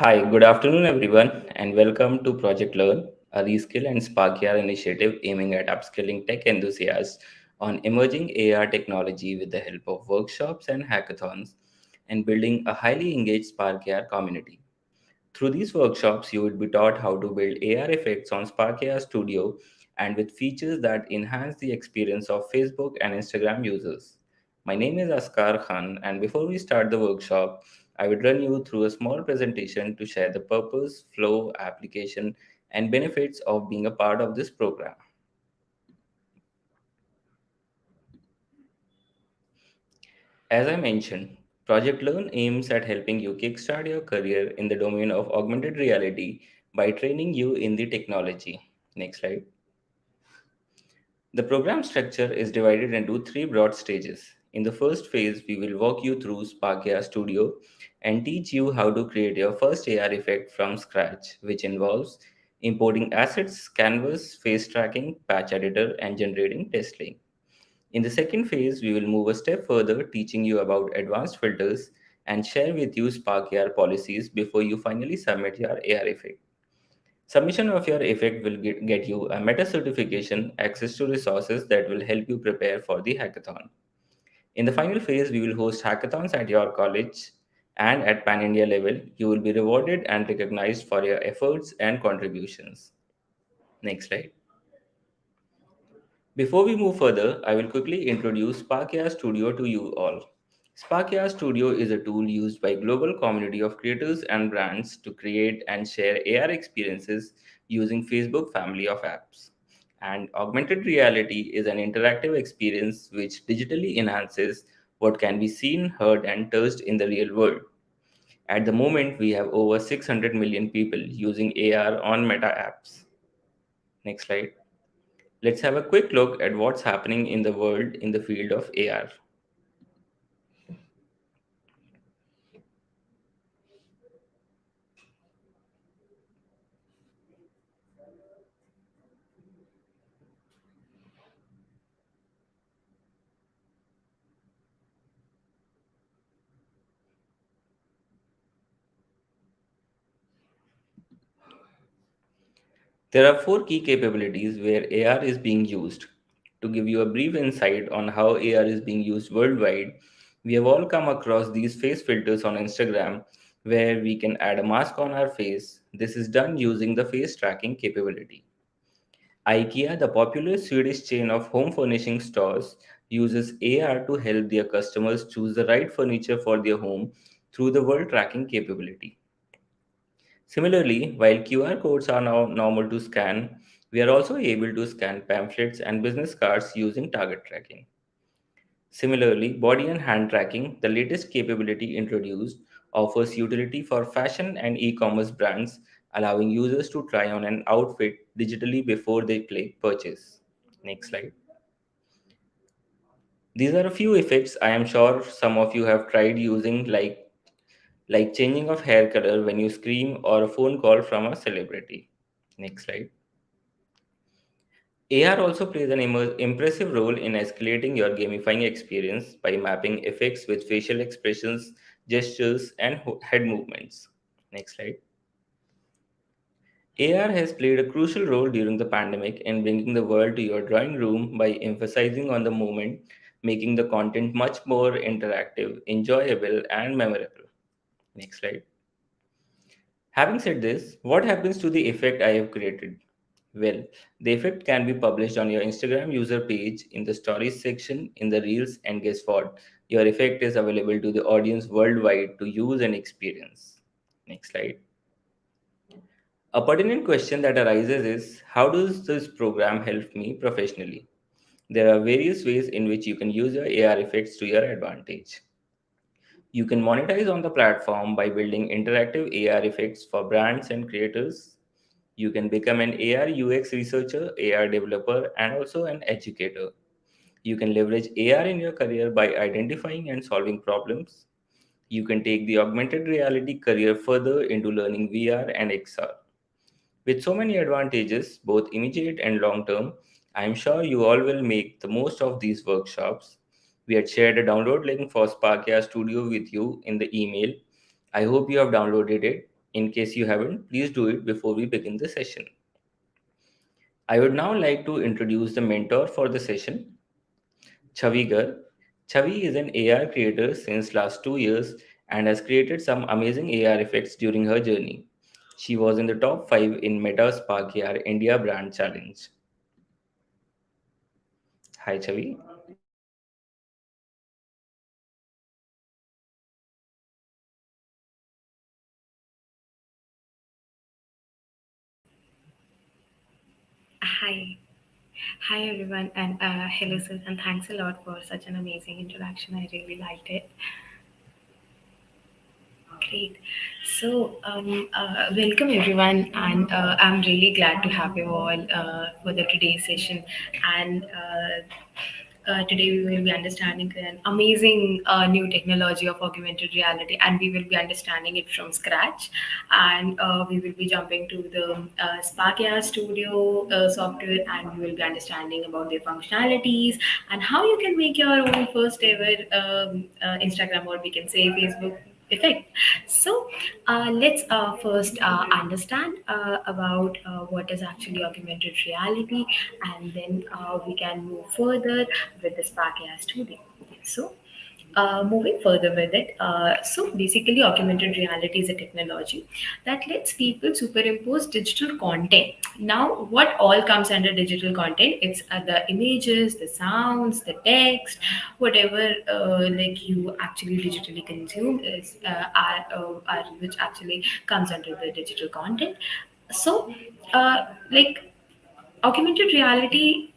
Hi, good afternoon, everyone, and welcome to Project Learn, a reskill and spark AR initiative aiming at upskilling tech enthusiasts on emerging AR technology with the help of workshops and hackathons and building a highly engaged Spark AR community. Through these workshops, you would be taught how to build AR effects on Spark AR Studio and with features that enhance the experience of Facebook and Instagram users. My name is Askar Khan, and before we start the workshop, I would run you through a small presentation to share the purpose, flow, application, and benefits of being a part of this program. As I mentioned, Project Learn aims at helping you kickstart your career in the domain of augmented reality by training you in the technology. Next slide. The program structure is divided into three broad stages. In the first phase, we will walk you through Spark AR Studio and teach you how to create your first AR effect from scratch, which involves importing assets, canvas, face tracking, patch editor, and generating test link. In the second phase, we will move a step further, teaching you about advanced filters and share with you Spark AR policies before you finally submit your AR effect. Submission of your effect will get you a meta certification, access to resources that will help you prepare for the hackathon. In the final phase, we will host hackathons at your college and at Pan India level. You will be rewarded and recognized for your efforts and contributions. Next slide. Before we move further, I will quickly introduce Spark AI Studio to you all. Spark AI Studio is a tool used by a global community of creators and brands to create and share AR experiences using Facebook family of apps. And augmented reality is an interactive experience which digitally enhances what can be seen, heard, and touched in the real world. At the moment, we have over 600 million people using AR on Meta apps. Next slide. Let's have a quick look at what's happening in the world in the field of AR. There are four key capabilities where AR is being used. To give you a brief insight on how AR is being used worldwide, we have all come across these face filters on Instagram where we can add a mask on our face. This is done using the face tracking capability. IKEA, the popular Swedish chain of home furnishing stores, uses AR to help their customers choose the right furniture for their home through the world tracking capability. Similarly, while QR codes are now normal to scan, we are also able to scan pamphlets and business cards using target tracking. Similarly, body and hand tracking, the latest capability introduced, offers utility for fashion and e commerce brands, allowing users to try on an outfit digitally before they click purchase. Next slide. These are a few effects I am sure some of you have tried using, like changing of hair color when you scream or a phone call from a celebrity. Next slide. AR also plays an impressive role in escalating your gamifying experience by mapping effects with facial expressions, gestures, and head movements. Next slide. AR has played a crucial role during the pandemic in bringing the world to your drawing room by emphasizing on the moment, making the content much more interactive, enjoyable, and memorable. Next slide. Having said this, what happens to the effect I have created? Well, the effect can be published on your Instagram user page in the stories section in the reels, and guess what? Your effect is available to the audience worldwide to use and experience. Next slide. A pertinent question that arises is how does this program help me professionally? There are various ways in which you can use your AR effects to your advantage. You can monetize on the platform by building interactive AR effects for brands and creators. You can become an AR UX researcher, AR developer, and also an educator. You can leverage AR in your career by identifying and solving problems. You can take the augmented reality career further into learning VR and XR. With so many advantages, both immediate and long term, I am sure you all will make the most of these workshops. We had shared a download link for Sparkia Studio with you in the email. I hope you have downloaded it. In case you haven't, please do it before we begin the session. I would now like to introduce the mentor for the session, Chavigar. Chavi is an AR creator since last 2 years and has created some amazing AR effects during her journey. She was in the top 5 in Meta's Spark AR India Brand Challenge. Hi, Chavi. Hi. Hi everyone and hello sir and thanks a lot for such an amazing introduction. I really liked it. Great. Welcome everyone, and I'm really glad to have you all for the today's session. And Today we will be understanding an amazing new technology of augmented reality, and we will be understanding it from scratch. And We will be jumping to the Spark AI Studio software, and we will be understanding about their functionalities and how you can make your own first ever Instagram, or we can say Facebook effect. Let's first understand about what is actually augmented reality, and then we can move further with the Spark AI Studio. So, Moving further with it, basically, augmented reality is a technology that lets people superimpose digital content. Now, what all comes under digital content? It's the images, the sounds, the text, whatever like you actually digitally consume is which actually comes under the digital content. So, like Augmented reality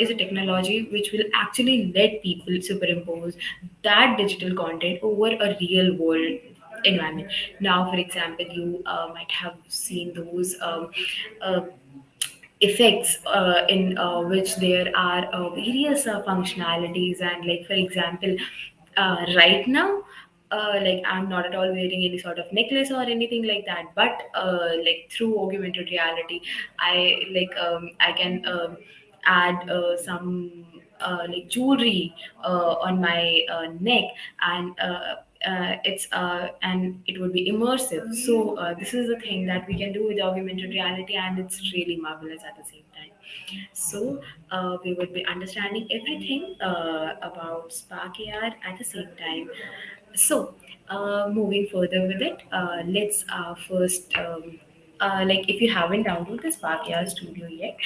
is a technology which will actually let people superimpose that digital content over a real world environment. Now, for example, you might have seen those uh, effects in which there are various functionalities, and like for example, right now, like I'm not at all wearing any sort of necklace or anything like that, but like through augmented reality, I can add some like jewelry on my neck, and it would be immersive. This is the thing that we can do with augmented reality, and it's really marvelous at the same time. We would be understanding everything about Spark AR at the same time. Moving further with it, let's first. Like if you haven't downloaded the Spark AI Studio yet,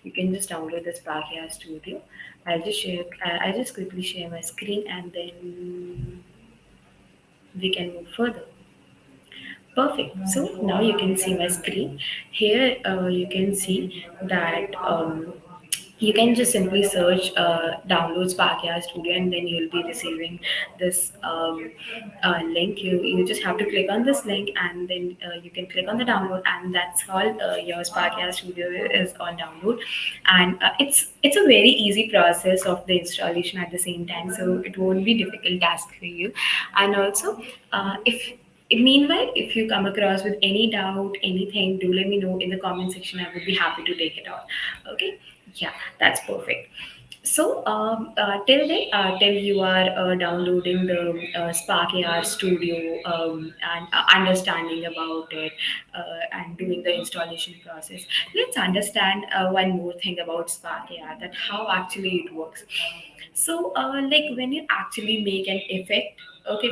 you can just download the Spark AI Studio. I'll just quickly share my screen, and then we can move further. Perfect. So now you can see my screen. Here you can see that you can just simply search download Spark AI Studio, and then you'll be receiving this link. You just have to click on this link, and then you can click on the download, and that's all. Your Spark AI Studio is on download, and it's a very easy process of the installation at the same time, so it won't be difficult task for you. And also, if meanwhile, if you come across with any doubt, anything, do let me know in the comment section. I would be happy to take it out. Okay, yeah, that's perfect. Till you are downloading the Spark AR Studio and understanding about it and doing the installation process, let's understand one more thing about Spark AR, that how actually it works. Like when you actually make an effect, okay,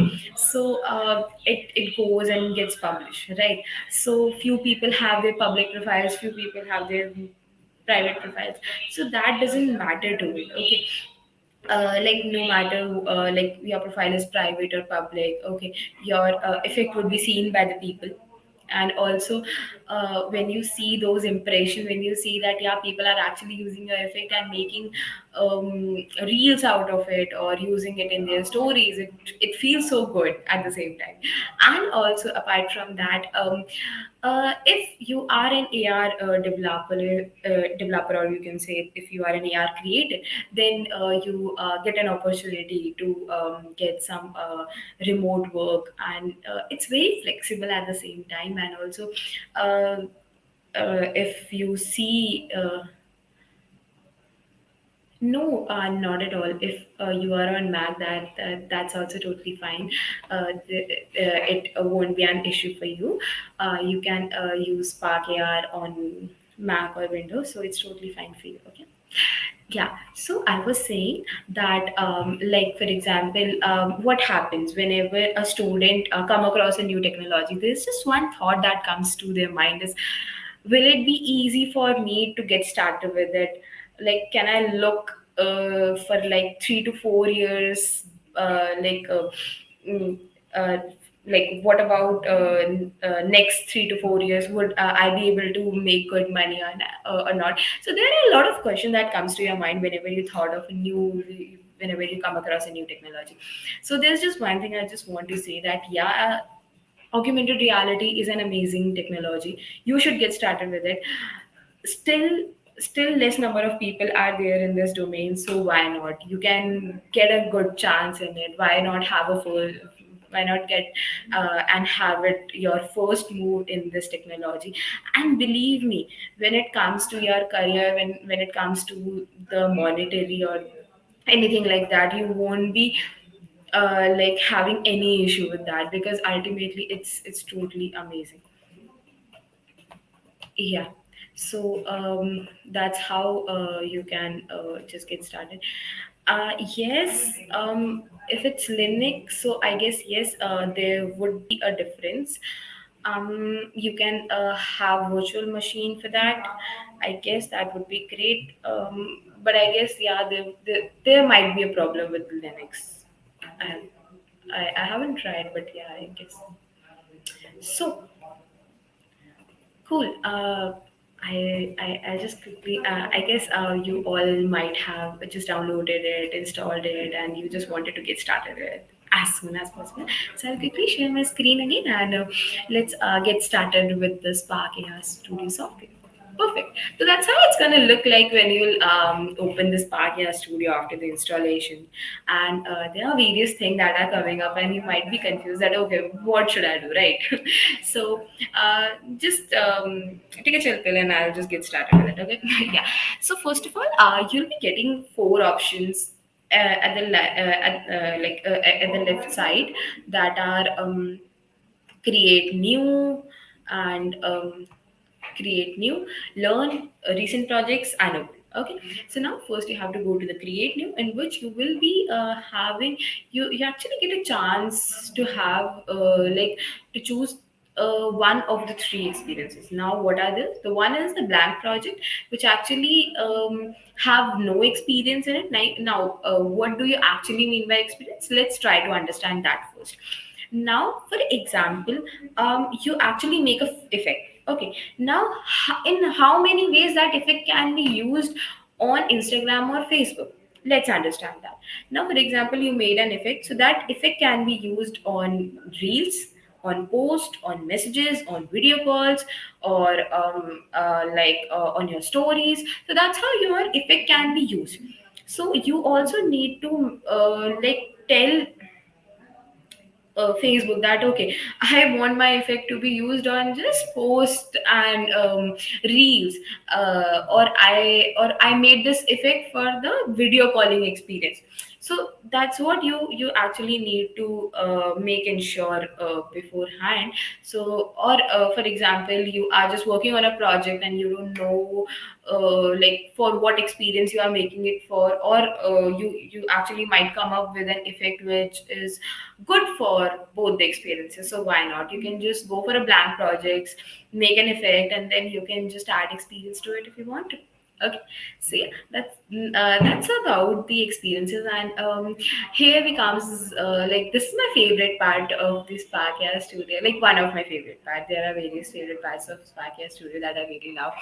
it goes and gets published, right? So few people have their public profiles, few people have their private profiles, so that doesn't matter to it, okay. Like no matter like your profile is private or public, okay, your effect would be seen by the people. And also, when you see those impression, when you see that yeah, people are actually using your effect and making reels out of it or using it in their stories, it feels so good at the same time. And also apart from that, if you are an AR developer, or you can say if you are an AR creator, then you get an opportunity to get some remote work, and it's very flexible at the same time. And also, if you see No, not at all. If you are on Mac, that's also totally fine. It won't be an issue for you. You can use Spark AR on Mac or Windows, so it's totally fine for you. Okay. Yeah, so I was saying that, like for example, what happens whenever a student come across a new technology? There's just one thought that comes to their mind is, will it be easy for me to get started with it? Like, can I look for like 3 to 4 years? Like, mm, uh, like what about next 3 to 4 years? Would I be able to make good money or not? So there are a lot of questions that comes to your mind whenever you thought of a new, whenever you come across a new technology. So there's just one thing I just want to say, that yeah, augmented reality is an amazing technology. You should get started with it. Still less number of people are there in this domain, so why not? You can get a good chance in it. Why not have a full, why not get and have it your first move in this technology? And believe me, when it comes to your career, when it comes to the monetary or anything like that, you won't be like having any issue with that, because ultimately it's totally amazing. Yeah. So that's how you can just get started. Yes. If it's Linux, so I guess yes, there would be a difference. You can have virtual machine for that. I guess that would be great. But I guess yeah, there might be a problem with Linux. I, I haven't tried, but yeah, I guess. So cool. I just quickly, I guess you all might have just downloaded it, installed it, and you just wanted to get started with it as soon as possible. So I'll quickly share my screen again, and let's get started with the Spark AI Studio software. Perfect. So that's how it's going to look like when you'll open this Spark AI Studio after the installation. And there are various things that are coming up, and you might be confused that, okay, what should I do, right? So just take a chill pill and I'll just get started with it, okay? Yeah. So first of all, you'll be getting four options at the at the left side, that are create new, and create new, learn, recent projects, and open. Okay, so now first you have to go to the create new, in which you will be having, you actually get a chance to have to choose one of the three experiences. Now what are these? The one is the blank project, which actually have no experience in it. Now what do you actually mean by experience? Let's try to understand that first. Now for example, you actually make a effect. Okay, now in how many ways that effect can be used on Instagram or Facebook? Let's understand that. Now for example, you made an effect, so that effect can be used on reels, on post, on messages, on video calls, or on your stories. So that's how your effect can be used. So you also need to tell Facebook that, okay, I want my effect to be used on just post and reels, or I made this effect for the video calling experience. So that's what you actually need to make ensure beforehand. So, or for example, you are just working on a project and you don't know like for what experience you are making it for, or you actually might come up with an effect which is good for both the experiences. So why not? You can just go for a blank projects, make an effect, and then you can just add experience to it if you want to. Okay, so yeah, that's about the experiences. And here becomes this is my favorite part of this podcast studio. Like one of my favorite part. There are various favorite parts of podcast studio that I really love.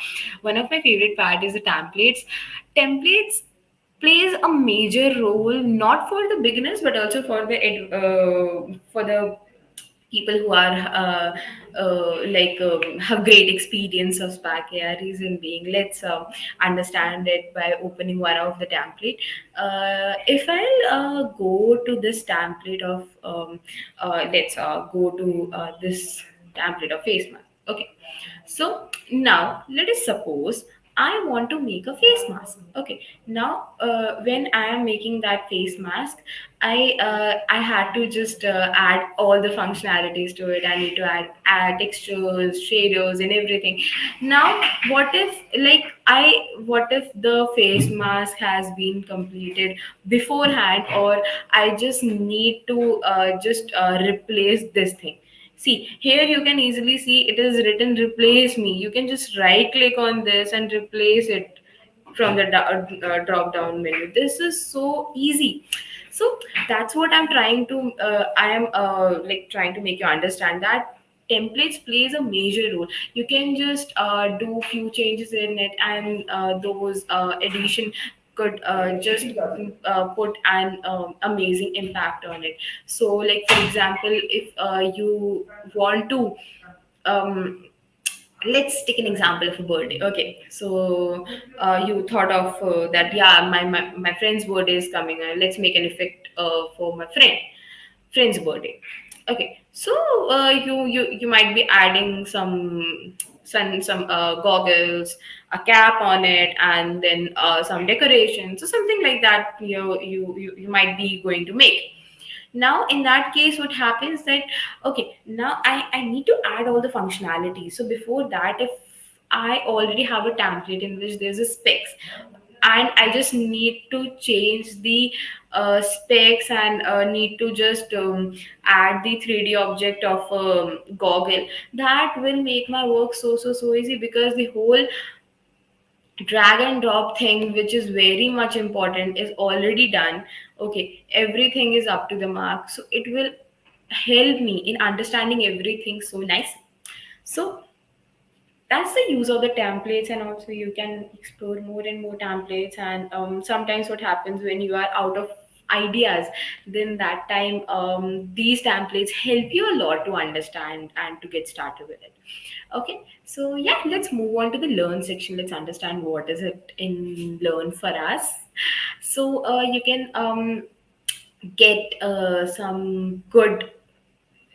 One of my favorite part is the templates. Templates plays a major role, not for the beginners but also for the for the people who are have great experience of Spark AI. Reason being, let's understand it by opening one of the template. If I'll go to this template of let's go to this template of face mask. Okay, so now let us suppose I want to make a face mask. Okay, now when I am making that face mask, I had to just add all the functionalities to it. I need to add textures, shaders, and everything. Now, what if the face mask has been completed beforehand, or I just need to just replace this thing. See, here you can easily see it is written replace me. You can just right click on this and replace it from the drop down menu. This is so easy. So that's what I'm trying to, I am like trying to make you understand that templates plays a major role. You can just do few changes in it, and those addition could just put an amazing impact on it. So like for example, if you want to um, let's take an example of a birthday. Okay, so you thought of that, yeah, my friend's birthday is coming, let's make an effect for my friend's birthday. Okay, so you might be adding some goggles, a cap on it, and then some decorations, so something like that you might be going to make. Now in that case what happens that, okay, now I need to add all the functionality. So before that, if I already have a template in which there's a specs, and I just need to change the specs, and need to just add the 3D object of goggle, that will make my work so easy, because the whole drag and drop thing, which is very much important, is already done. Okay, everything is up to the mark, so it will help me in understanding everything so nice. So that's the use of the templates, and also you can explore more and more templates. And sometimes what happens when you are out of ideas, then that time these templates help you a lot to understand and to get started with it. Okay, so yeah, let's move on to the learn section. Let's understand what is it in learn for us. So you can get some good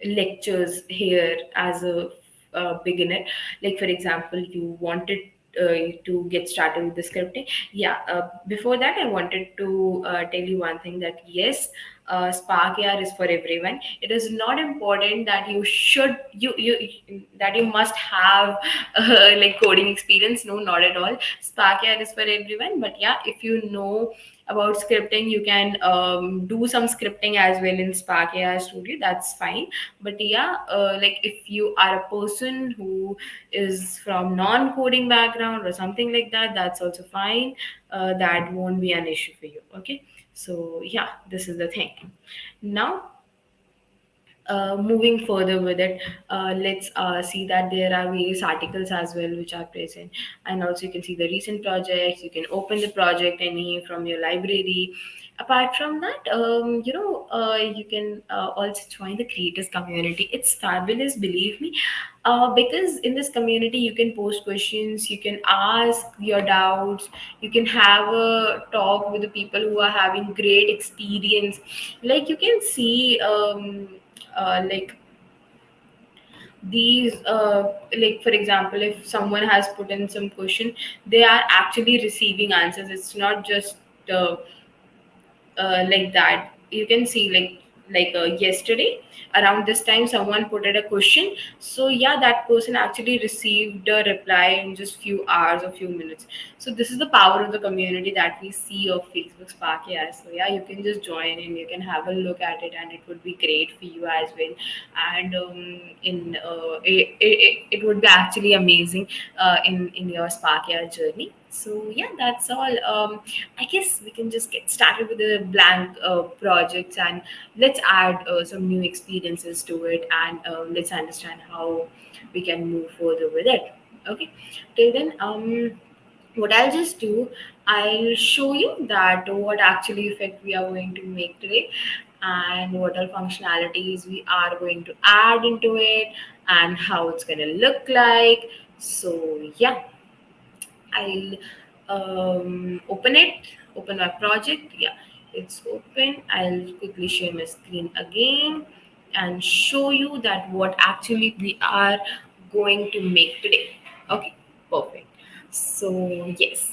lectures here as a beginner. Like for example, you wanted to get started with the scripting. Yeah, before that I wanted to tell you one thing, that yes, Spark AR is for everyone. It is not important that you should that you must have like coding experience. No, not at all. Spark AR is for everyone. But yeah, if you know about scripting, you can do some scripting as well in Spark AI Studio. That's fine. But yeah, like if you are a person who is from non-coding background or something like that, that's also fine. That won't be an issue for you. Okay. So yeah, this is the thing. Now moving further with it, let's see that there are various articles as well which are present, and also you can see the recent projects. You can open the project any from your library. Apart from that, you can also join the creators community. It's fabulous, believe me, because in this community you can post questions, you can ask your doubts, you can have a talk with the people who are having great experience. Like you can see like these like for example, if someone has put in some question, they are actually receiving answers. It's not just uh, like that. You can see like yesterday around this time someone put it a question, so yeah, that person actually received a reply in just few hours or few minutes. So this is the power of the community that we see of Facebook Spark. Yeah, so yeah, you can just join and you can have a look at it, and it would be great for you as well. And in it would be actually amazing in your Spark AI journey. So yeah, that's all. I guess we can just get started with the blank projects, and let's add some new experiences to it, and let's understand how we can move further with it. Okay, till then, what I'll just do, I'll show you that what actually effect we are going to make today, and what all functionalities we are going to add into it, and how it's going to look like. So yeah, I'll open it, open my project. Yeah, it's open. I'll quickly share my screen again and show you that what actually we are going to make today. Okay, perfect. So yes,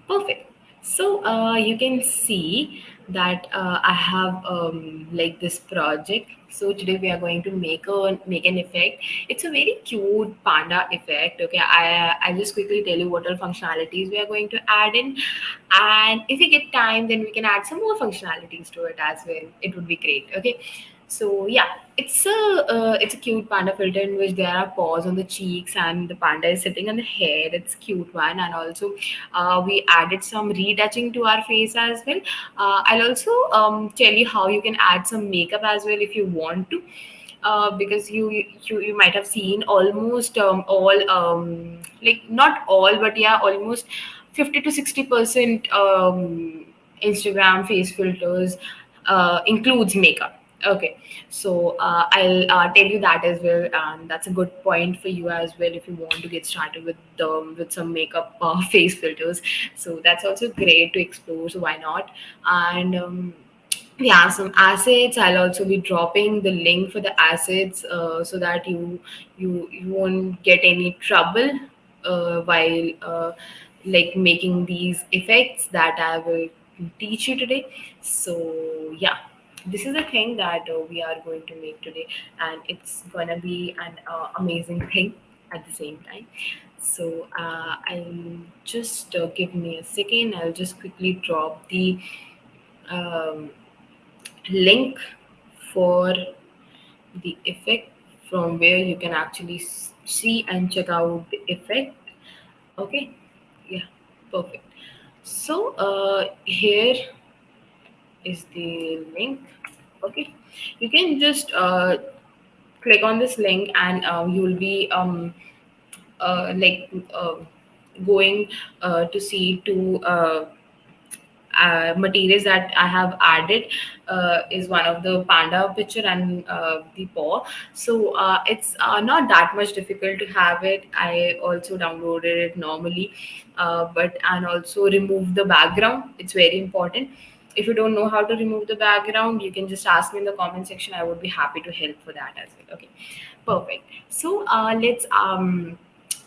perfect. So you can see that I have like this project. So today we are going to make an effect. It's a very cute panda effect. Okay, I'll just quickly tell you what all functionalities we are going to add in, and if we get time, then we can add some more functionalities to it as well. It would be great. Okay, so yeah, it's a cute panda filter in which there are paws on the cheeks and the panda is sitting on the head. It's a cute one, and also we added some retouching to our face as well. I'll also tell you how you can add some makeup as well if you want to, because you might have seen almost all like not all, but yeah, almost 50 to 60% Instagram face filters includes makeup. Okay, so I'll tell you that as well, and that's a good point for you as well if you want to get started with some makeup face filters. So that's also great to explore. So why not? And yeah, some assets. I'll also be dropping the link for the assets so that you won't get any trouble while like making these effects that I will teach you today. So yeah, this is a thing that we are going to make today, and it's gonna be an amazing thing at the same time. So I'll just give me a second. I'll just quickly drop the um, link for the effect from where you can actually see and check out the effect. Okay, yeah, perfect. So here is the link. Okay, you can just click on this link, and you will be like going to see two materials that I have added is one of the panda picture and the paw. So it's not that much difficult to have it. I also downloaded it normally, but and also remove the background. It's very important. If you don't know how to remove the background, you can just ask me in the comment section. I would be happy to help for that as well. Okay, perfect. So let's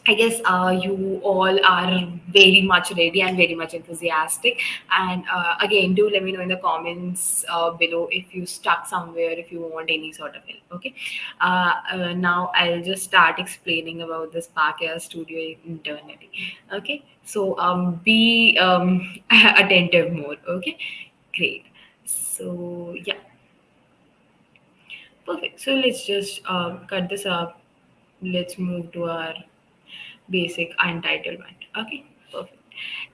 I guess you all are very much ready and very much enthusiastic. And again, do let me know in the comments below if you stuck somewhere, if you want any sort of help. Okay. Now I'll just start explaining about this Parker Studio internally. Okay. So be attentive more. Okay. Great. So yeah, perfect. So let's just cut this up. Let's move to our basic entitlement. Okay, perfect.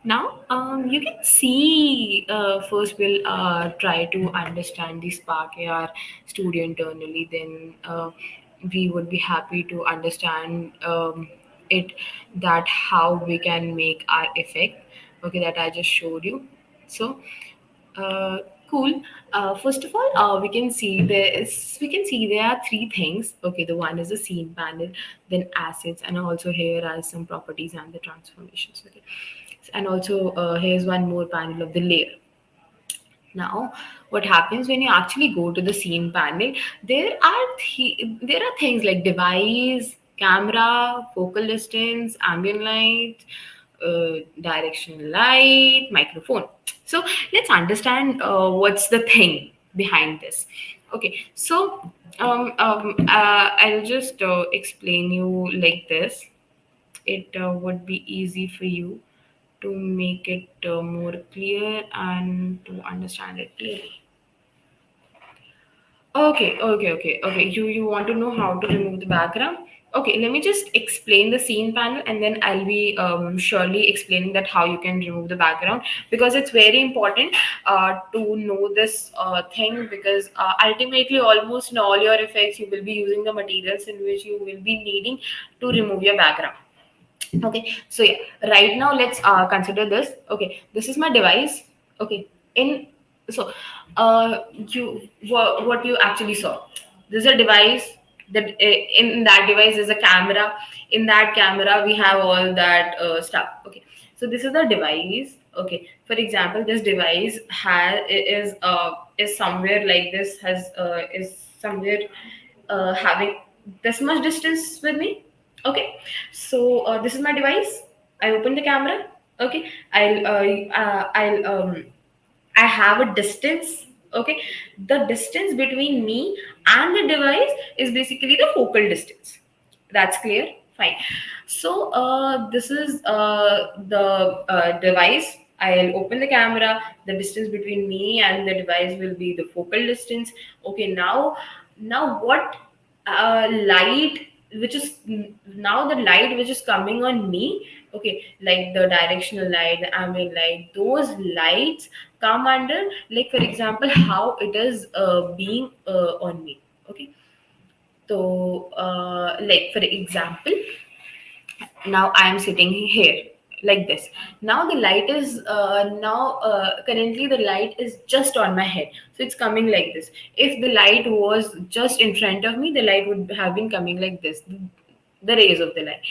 Now, you can see, first we'll try to understand the Spark AR studio internally, then we would be happy to understand it, that how we can make our effect, okay, that I just showed you. So, uh, cool. First of all, we can see there are three things. Okay, the one is the scene panel, then assets, and also here are some properties and the transformations. Okay, and also here's one more panel of the layer. Now, what happens when you actually go to the scene panel? There are things like device, camera, focal distance, ambient light, directional light, microphone. So let's understand what's the thing behind this. Okay, so I'll just explain you like this. It would be easy for you to make it more clear and to understand it clearly. Okay. You want to know how to remove the background? Okay, let me just explain the scene panel, and then I'll be surely explaining that how you can remove the background, because it's very important to know this thing, because ultimately almost in all your effects you will be using the materials in which you will be needing to remove your background. Okay, so yeah, right now let's consider this. Okay, this is my device. Okay, in so what you actually saw, this is a device that in that device is a camera. In that camera we have all that stuff. Okay, so this is the device. Okay, for example, this device is somewhere like this, has is somewhere having this much distance with me. Okay, so this is my device. I open the camera. Okay, I have a distance. Okay, the distance between me and the device is basically the focal distance. That's clear. Fine. So this is the device. I'll open the camera. The distance between me and the device will be the focal distance. Okay, now what light which is now the light which is coming on me, okay, like the directional light, the ambient light, those lights come under, like for example, how it is being on me. Okay, so like for example, now I am sitting here like this. Now the light is now currently the light is just on my head, so it's coming like this. If the light was just in front of me, the light would have been coming like this, the rays of the light.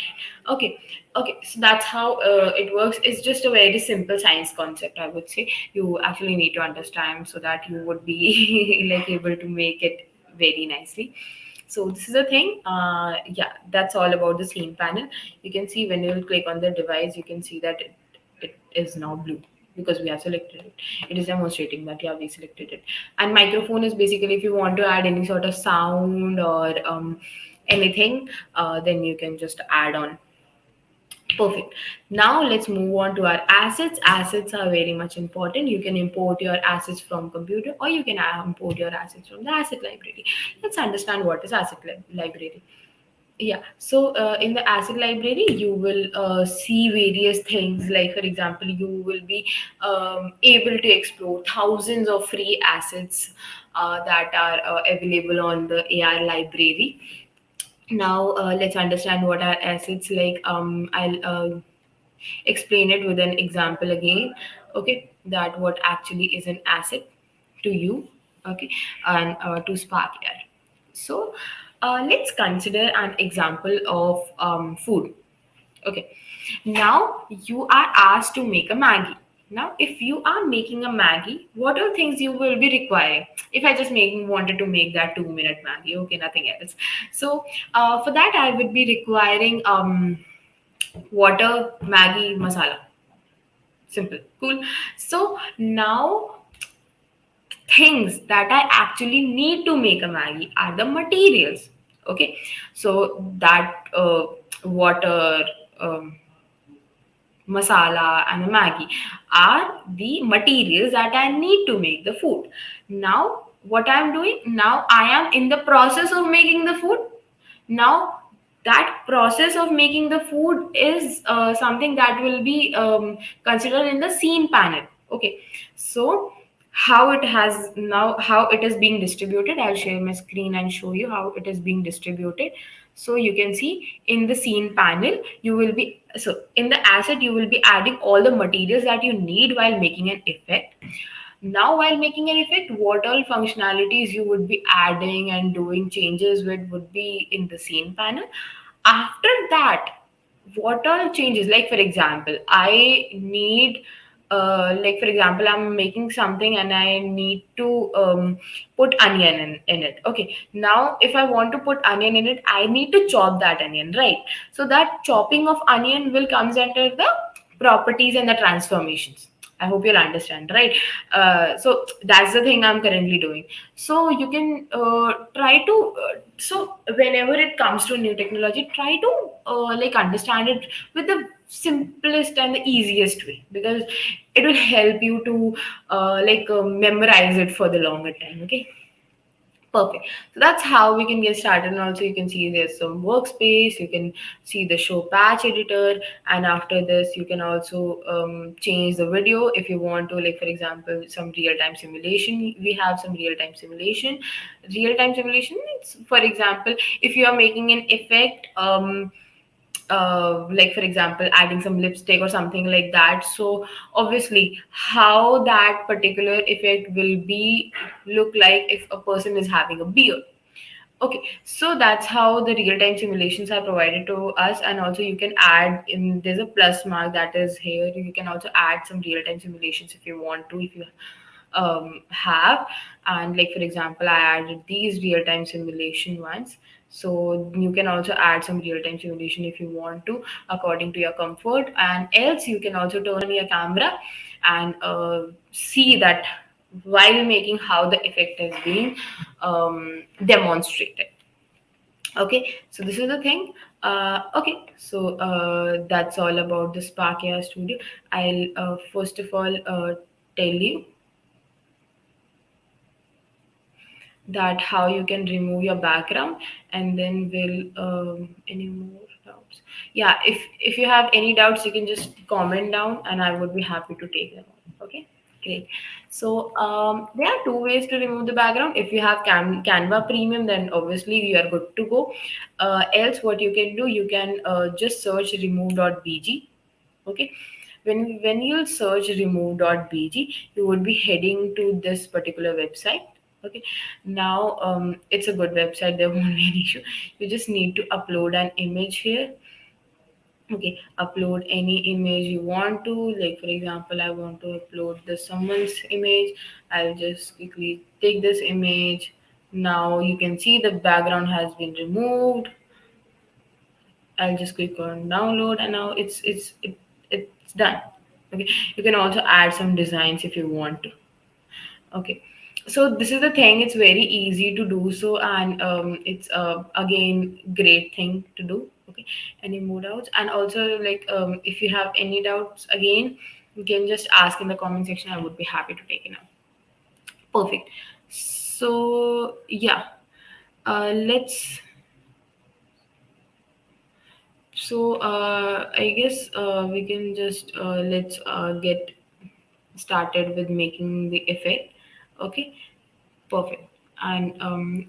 Okay, okay, so that's how it works. It's just a very simple science concept, I would say. You actually need to understand so that you would be like able to make it very nicely. So this is the thing. Yeah, that's all about the scene panel. You can see when you click on the device, you can see that it is now blue because we have selected it. It is demonstrating that yeah, we selected it. And microphone is basically if you want to add any sort of sound or anything, then you can just add on. Perfect. Now let's move on to our assets. Assets are very much important. You can import your assets from computer or you can import your assets from the asset library. Let's understand what is asset library. Yeah, so in the asset library, you will see various things. Like, for example, you will be able to explore thousands of free assets that are available on the AR library. Now, let's understand what are assets like. I'll explain it with an example again. Okay, that what actually is an asset to you. Okay, and to Spark AI. So let's consider an example of food. Okay, now you are asked to make a Maggie. Now, if you are making a Maggie, what are things you will be requiring? If I just wanted to make that 2 minute Maggie, okay, nothing else. So for that, I would be requiring water, Maggie, masala. Simple, cool. So now things that I actually need to make a Maggie are the materials. Okay, so that water, masala, and the Maggie are the materials that I need to make the food. Now, what I am doing now, I am in the process of making the food. Now that process of making the food is something that will be considered in the scene panel. Okay, so how it has now how it is being distributed, I'll share my screen and show you how it is being distributed. So you can see in the scene panel, you will be so in the asset you will be adding all the materials that you need while making an effect. Now, while making an effect, what all functionalities you would be adding and doing changes with would be in the scene panel. After that, what all changes? Like for example, I need, like for example, I'm making something and I need to put onion in it. Okay, now if I want to put onion in it, I need to chop that onion, right? So that chopping of onion will comes under the properties and the transformations. I hope you'll understand, right? So that's the thing I'm currently doing. So you can try to. So whenever it comes to new technology, try to like understand it with the simplest and the easiest way, because it will help you to memorize it for the longer time. Okay. Perfect. So that's how we can get started. And also you can see there's some workspace. You can see the show patch editor. And after this, you can also change the video if you want to, like for example, some real-time simulation. We have some real-time simulation. Real-time simulation, it's, for example, if you are making an effect, like for example adding some lipstick or something like that, so obviously how that particular effect will be look like if a person is having a beard. Okay, so that's how the real-time simulations are provided to us. And also you can add in, there's a plus mark that is here, you can also add some real-time simulations if you want to, if you have. And like for example, I added these real-time simulation ones. So you can also add some real-time simulation if you want to, according to your comfort. And else you can also turn on your camera and see that while making how the effect is being demonstrated. Okay, so this is the thing. Okay, so that's all about the Spark AI Studio. I'll first of all tell you that how you can remove your background, and then we'll any more doubts. Yeah, if you have any doubts, you can just comment down and I would be happy to take them on. Okay, great. So there are two ways to remove the background. If you have Canva Premium, then obviously you are good to go. Else what you can do, you can just search remove.bg. Okay, when you search remove.bg, you would be heading to this particular website. Okay, now it's a good website, there won't be an issue. You just need to upload an image here. Okay, upload any image you want to. Like for example, I want to upload the someone's image. I'll just quickly take this image. Now you can see the background has been removed. I'll just click on download, and now it's done. Okay, you can also add some designs if you want to. Okay, so this is the thing. It's very easy to do so, and it's again great thing to do. Okay, any more doubts? And also like if you have any doubts again, you can just ask in the comment section. I would be happy to take it out. Perfect. So yeah, let's. So I guess we can just let's get started with making the effect. Okay, perfect. And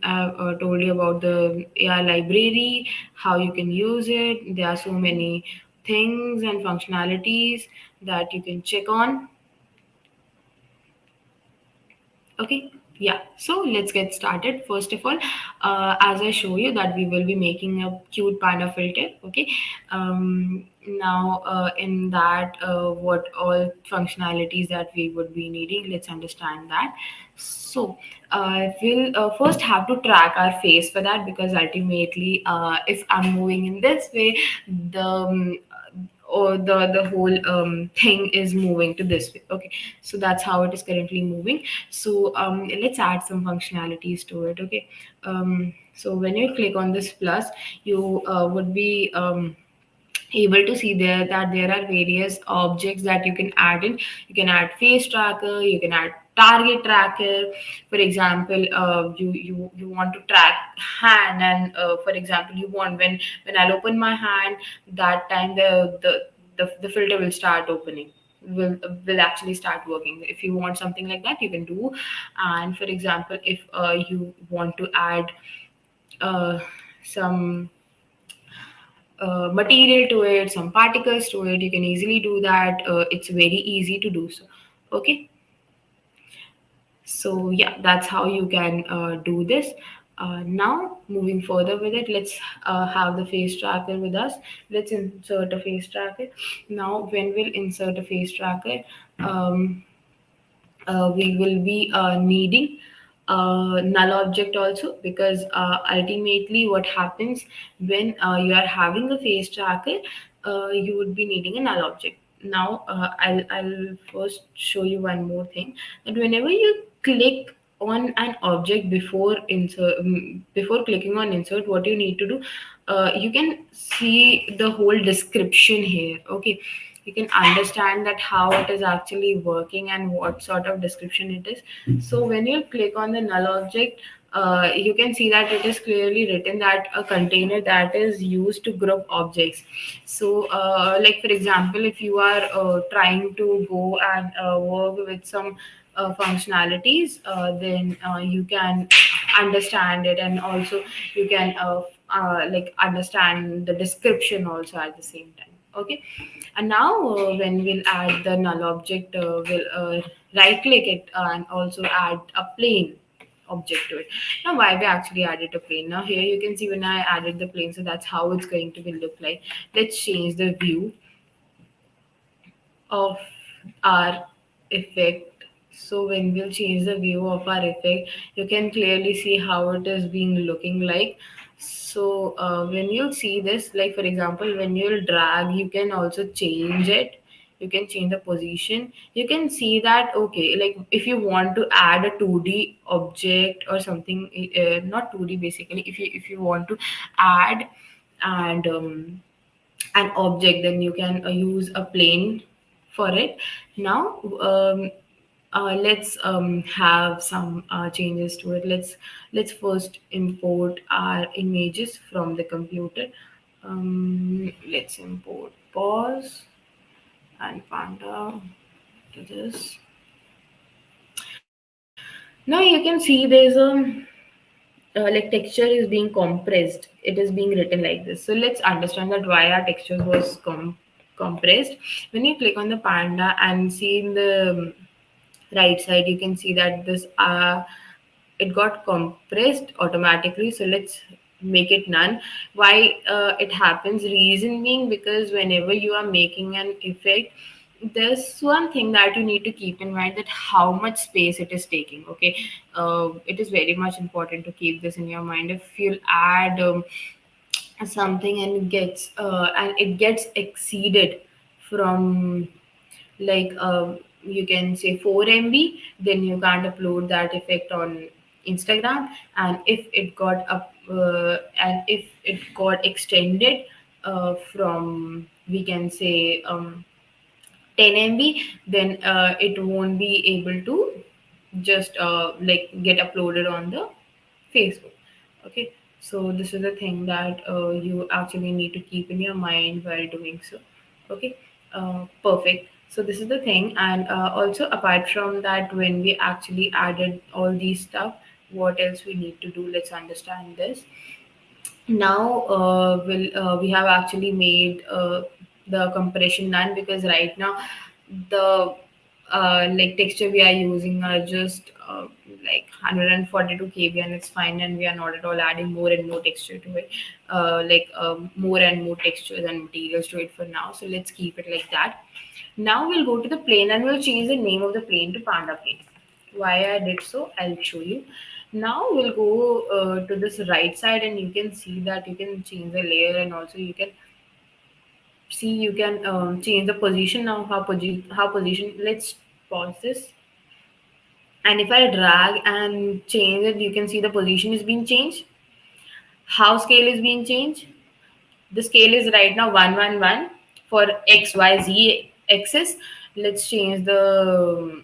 I've told you about the AI library, how you can use it. There are so many things and functionalities that you can check on. Okay, yeah. So let's get started. First of all, as I show you that we will be making a cute panda filter. Okay. Now, in that, what all functionalities that we would be needing, let's understand that. So, we'll first have to track our face for that, because ultimately, if I'm moving in this way, the or the whole thing is moving to this way. Okay, so that's how it is currently moving. So let's add some functionalities to it. Okay, so when you click on this plus, you would be able to see there that there are various objects that you can add in. You can add face tracker, you can add target tracker. For example, you want to track hand, and for example, you want when I'll open my hand, that time the filter will start opening, will actually start working. If you want something like that, you can do. And for example, if you want to add uh, some material to it, some particles to it, you can easily do that. It's very easy to do so. Okay, so yeah, that's how you can do this. Now moving further with it, let's have the face tracker with us. Let's insert a face tracker. Now when we'll insert a face tracker, um, we will be needing null object also, because ultimately what happens when you are having a face tracker, you would be needing a null object. Now I'll first show you one more thing, that whenever you click on an object before insert, before clicking on insert, what you need to do, you can see the whole description here. Okay, you can understand that how it is actually working and what sort of description it is. So when you click on the null object, you can see that it is clearly written that a container that is used to group objects. So like for example, if you are trying to go and work with some functionalities, then you can understand it, and also you can like understand the description also at the same time. Okay, and now when we'll add the null object, we'll right click it and also add a plane object to it. Now why we actually added a plane? Now here you can see when I added the plane, so that's how it's going to be look like. Let's change the view of our effect. So when we'll change the view of our effect, you can clearly see how it is being looking like. So when you see this, like for example, when you'll drag, you can also change it. You can change the position. You can see that, okay, like if you want to add a 2D object or something, not 2D basically. If you want to add and an object, then you can use a plane for it. Now let's have some changes to it. Let's first import our images from the computer. Let's import pause and panda to this. Now you can see there's a like texture is being compressed. It is being written like this. So let's understand that why our texture was compressed. When you click on the panda and see in the right side, you can see that this it got compressed automatically. So let's make it none. Why it happens? Reason being because whenever you are making an effect, there's one thing that you need to keep in mind, that how much space it is taking. Okay, it is very much important to keep this in your mind. If you'll add something and it gets exceeded from, like you can say 4 MB, then you can't upload that effect on Instagram. And if it got extended from, we can say 10 MB, then it won't be able to just like get uploaded on the Facebook. Okay, so this is the thing that you actually need to keep in your mind while doing so. Okay, perfect. So this is the thing, and also apart from that, when we actually added all these stuff, what else we need to do? Let's understand this. Now we have actually made the compression none, because right now the like texture we are using are just like 142 kb, and it's fine, and we are not at all adding more and more texture to it, more and more textures and materials to it for now. So let's keep it like that. Now we'll go to the plane and we'll change the name of the plane to panda plane. Why I did so, I'll show you. Now we'll go to this right side, and you can see that you can change the layer, and also you can see you can change the position. Now how position, let's pause this, and if I drag and change it, you can see the position is being changed, how scale is being changed. The scale is right now 111 for XYZ axis. Let's change the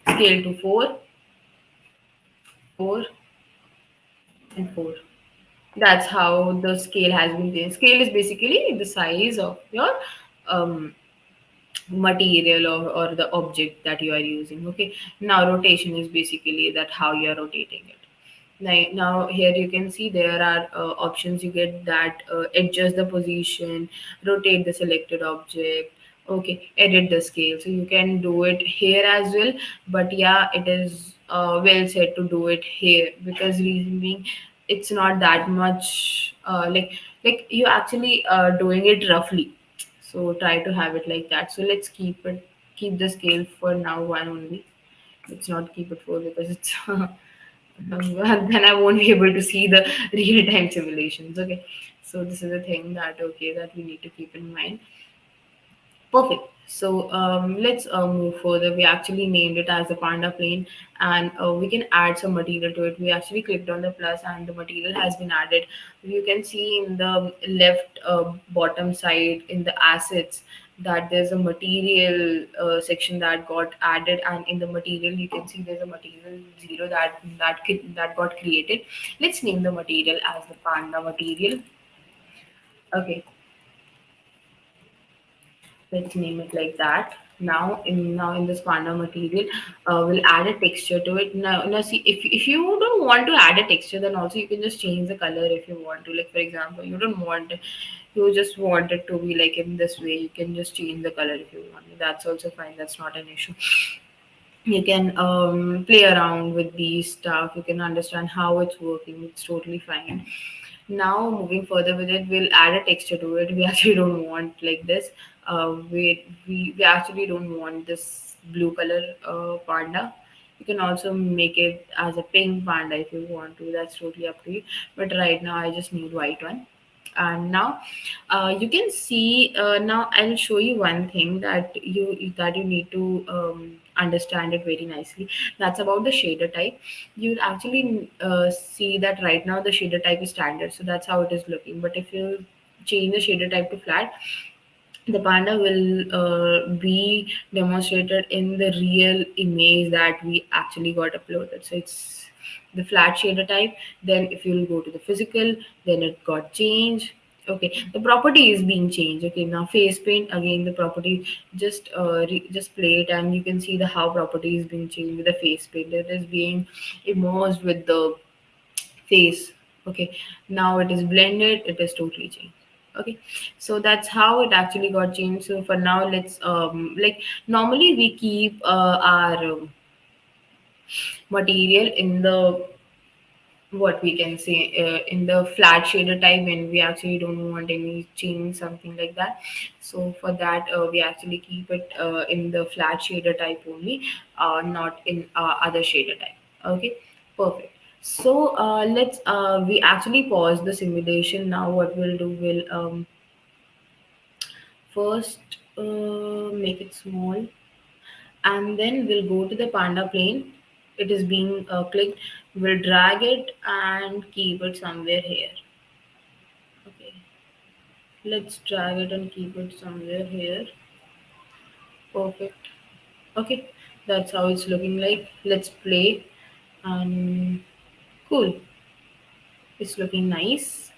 scale to 4 and 4. That's how the scale has been changed. Scale is basically the size of your um, material, or the object that you are using. Okay, now rotation is basically that how you are rotating it. Now here you can see there are options. You get that adjust the position, rotate the selected object, okay, edit the scale. So you can do it here as well, but yeah, it is well said to do it here, because reason being, it's not that much like you actually doing it roughly. So try to have it like that. So let's keep the scale for now one only. Let's not keep it four, because it's then I won't be able to see the real time simulations. Okay, so this is the thing that, okay, that we need to keep in mind. Perfect. So let's move further. We actually named it as the panda plane, and we can add some material to it. We actually clicked on the plus, and the material has been added. You can see in the left bottom side in the assets that there's a material section that got added, and in the material you can see there's a material zero that got created. Let's name the material as the panda material. Okay, let's name it like that. Now in this panda material, we'll add a texture to it. Now see, if you don't want to add a texture, then also you can just change the color if you want to. Like for example, you just want it to be like in this way, you can just change the color if you want. That's also fine. That's not an issue. You can play around with these stuff. You can understand how it's working. It's totally fine. Now moving further with it, we'll add a texture to it. We actually don't want like this. We actually don't want this blue color panda. You can also make it as a pink panda if you want to. That's totally up to you. But right now, I just need white one. And now, you can see. Now, I'll show you one thing that you need to understand it very nicely. That's about the shader type. You'll actually see that right now the shader type is standard, so that's how it is looking. But if you change the shader type to flat, the panda will be demonstrated in the real image that we actually got uploaded. So it's the flat shader type. Then if you'll go to the physical, then it got changed. Okay, the property is being changed. Okay, now face paint, again the property, just play it and you can see the how property is being changed with the face paint. It is being immersed with the face. Okay, now it is blended, it is totally changed. Okay, so that's how it actually got changed. So for now, let's like normally we keep our material in the, what we can say, in the flat shader type when we actually don't want any change, something like that. So for that, we actually keep it in the flat shader type only, not in other shader type. Okay, perfect. So let's we actually pause the simulation. Now what we'll do, we'll first make it small, and then we'll go to the panda plane. It is being clicked. We'll drag it and keep it somewhere here. Okay, let's drag it and keep it somewhere here. Perfect. Okay, that's how it's looking like. Let's play. And cool, it's looking nice.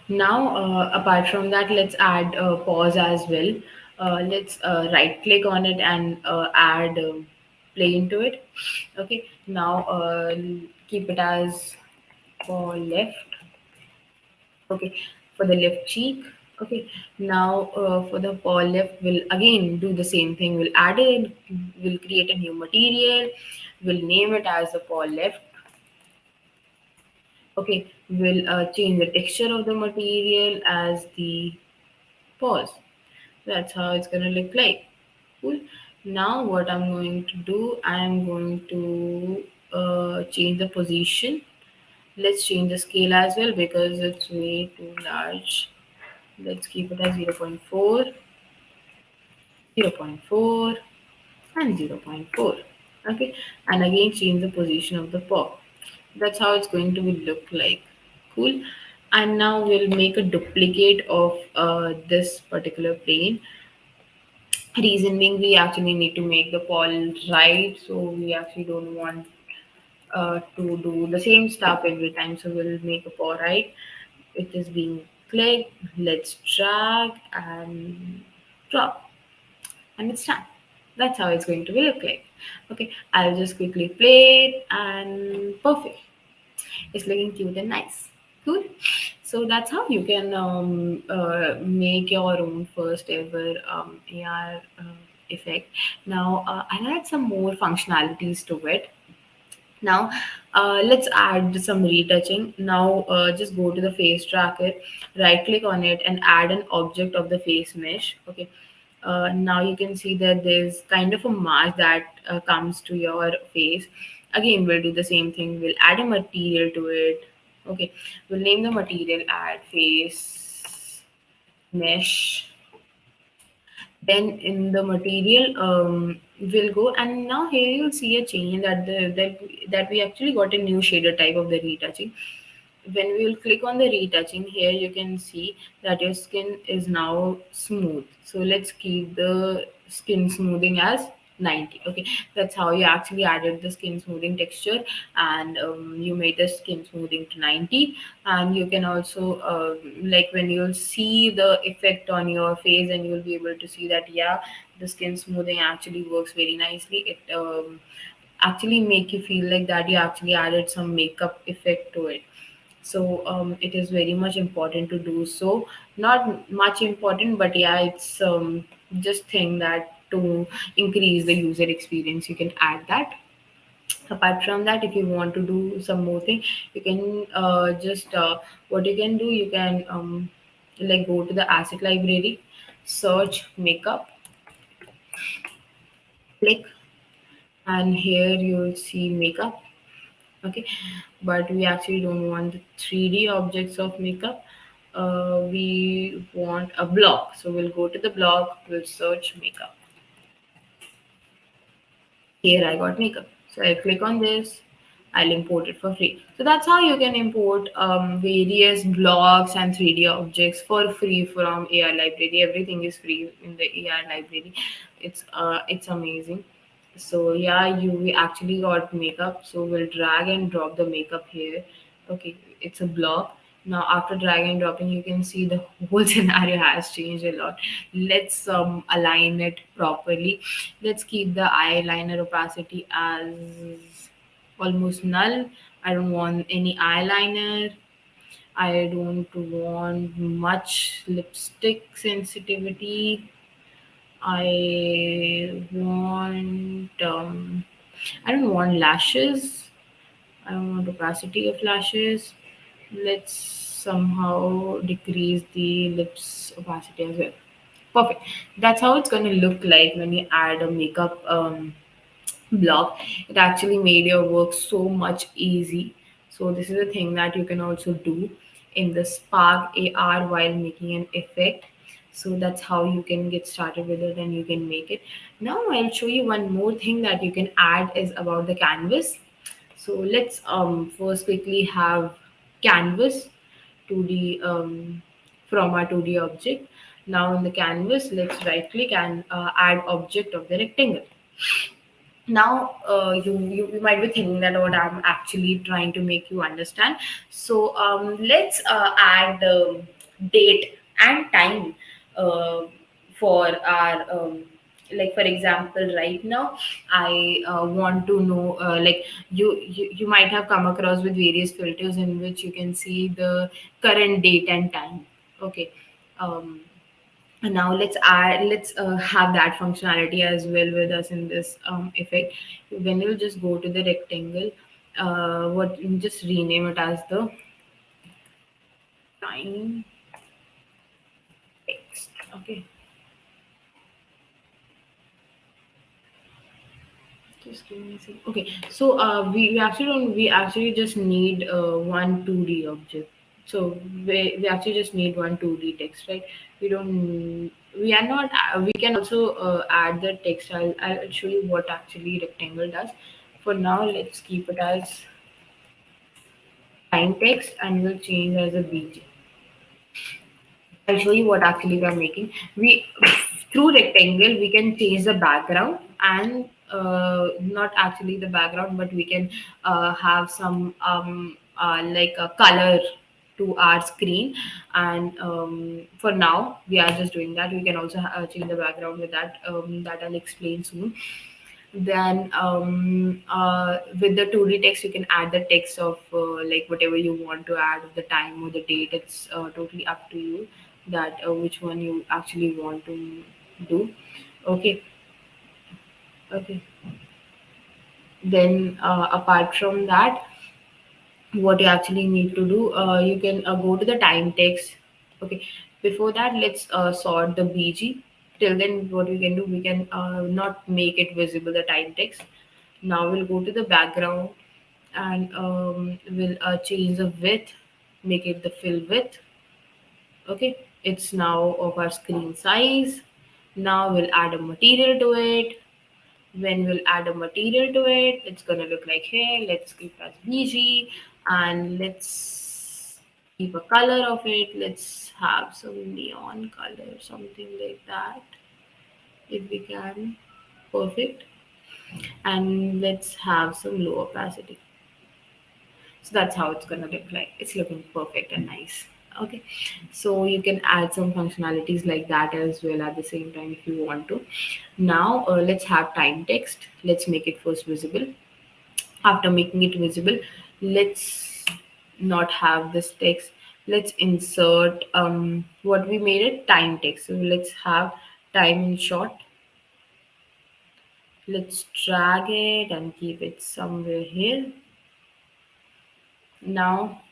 Now, apart from that, let's add pause as well. Let's right click on it and add play into it. Okay, now keep it as for left. Okay, for the left cheek. Okay, now for the paw left, we'll again do the same thing. We'll add it, we'll create a new material, we'll name it as the paw left. Okay, we'll change the texture of the material as the paws. That's how it's gonna look like. Cool. Now what I'm going to do, I'm going to change the position. Let's change the scale as well because it's way too large. Let's keep it as 0.4, 0.4, and 0.4. Okay, and again change the position of the paw. That's how it's going to be look like. Cool. And now we'll make a duplicate of this particular plane. Reason being, we actually need to make the paw right, so we actually don't want to do the same stuff every time. So we'll make a paw right. It is being clicked. Let's drag and drop, and it's done. That's how it's going to be look like. Okay, I'll just quickly play it, and perfect. It's looking cute and nice. Cool. So that's how you can make your own first ever AR effect. Now I'll add some more functionalities to it. Now, let's add some retouching. Now, just go to the face tracker, right click on it, and add an object of the face mesh. Okay. Now you can see that there's kind of a mask that comes to your face. Again, we'll do the same thing. We'll add a material to it. Okay. We'll name the material add face mesh. Then in the material, we'll go, and now here you'll see a change that that we actually got a new shader type of the retouching. When we will click on the retouching, here you can see that your skin is now smooth. So let's keep the skin smoothing as 90. Okay, that's how you actually added the skin smoothing texture, and you made the skin smoothing to 90. And you can also like when you'll see the effect on your face, and you'll be able to see that yeah, the skin smoothing actually works very nicely. It actually make you feel like that you actually added some makeup effect to it. So it is very much important to do so. Not much important, but yeah, it's just thing that to increase the user experience, you can add that. Apart from that, if you want to do some more thing, you can just what you can do, you can like go to the asset library. search makeup, click, and here you'll see makeup. Okay, but we actually don't want the 3D objects of makeup. We want a block, so we'll go to the block, we'll search makeup. Here I got makeup. So I click on this, I'll import it for free. So that's how you can import various blocks and 3D objects for free from AI library. Everything is free in the AI library. It's amazing. So yeah, you we actually got makeup. So we'll drag and drop the makeup here. Okay, it's a block. Now after drag and dropping, you can see the whole scenario has changed a lot. Let's align it properly. Let's keep the eyeliner opacity as almost null. I don't want any eyeliner. I don't want much lipstick sensitivity. I want I don't want lashes. I don't want opacity of lashes. Let's somehow decrease the lips opacity as well. Perfect. That's how it's going to look like when you add a makeup block. It actually made your work so much easy. So this is a thing that you can also do in the Spark AR while making an effect. So that's how you can get started with it and you can make it. Now I'll show you one more thing that you can add is about the canvas. So let's first quickly have canvas 2D from our 2D object. Now in the canvas, let's right click and add object of the rectangle. Now you might be thinking that what I'm actually trying to make you understand. So let's add date and time uh, for our like for example right now I want to know like you might have come across with various filters in which you can see the current date and time. Okay, um, and now let's have that functionality as well with us in this effect. When you just go to the rectangle, what just rename it as the time text. Okay, just give me a second. Okay, so we actually don't we actually just need one 2D object. So we actually just need one 2D text, right? We don't we are not we can also add the text. I'll show you what actually rectangle does. For now, let's keep it as time text and we'll change as a BG. I'll show you what actually we are making. We through rectangle we can change the background and not actually the background, but we can have some like a color to our screen. And for now, we are just doing that. We can also change the background with that. That I'll explain soon. Then with the 2D text, you can add the text of like whatever you want to add, the time or the date. It's totally up to you that which one you actually want to do. Okay, okay. Then apart from that, what you actually need to do, you can go to the time text. Okay, before that, let's sort the BG. Till then, what we can do, we can not make it visible the time text. Now we'll go to the background and we'll change the width, make it the fill width. Okay, it's now of our screen size. Now we'll add a material to it. When we'll add a material to it, it's gonna look like here. Let's keep as BG and let's keep a color of it. Let's have some neon color, something like that, if we can. Perfect. And let's have some low opacity. So that's how it's gonna look like. It's looking perfect and nice. Okay, so you can add some functionalities like that as well at the same time if you want to. Now let's have time text. Let's make it first visible. After making it visible, let's not have this text. Let's insert what we made it time text. So let's have time in short. Let's drag it and keep it somewhere here. Now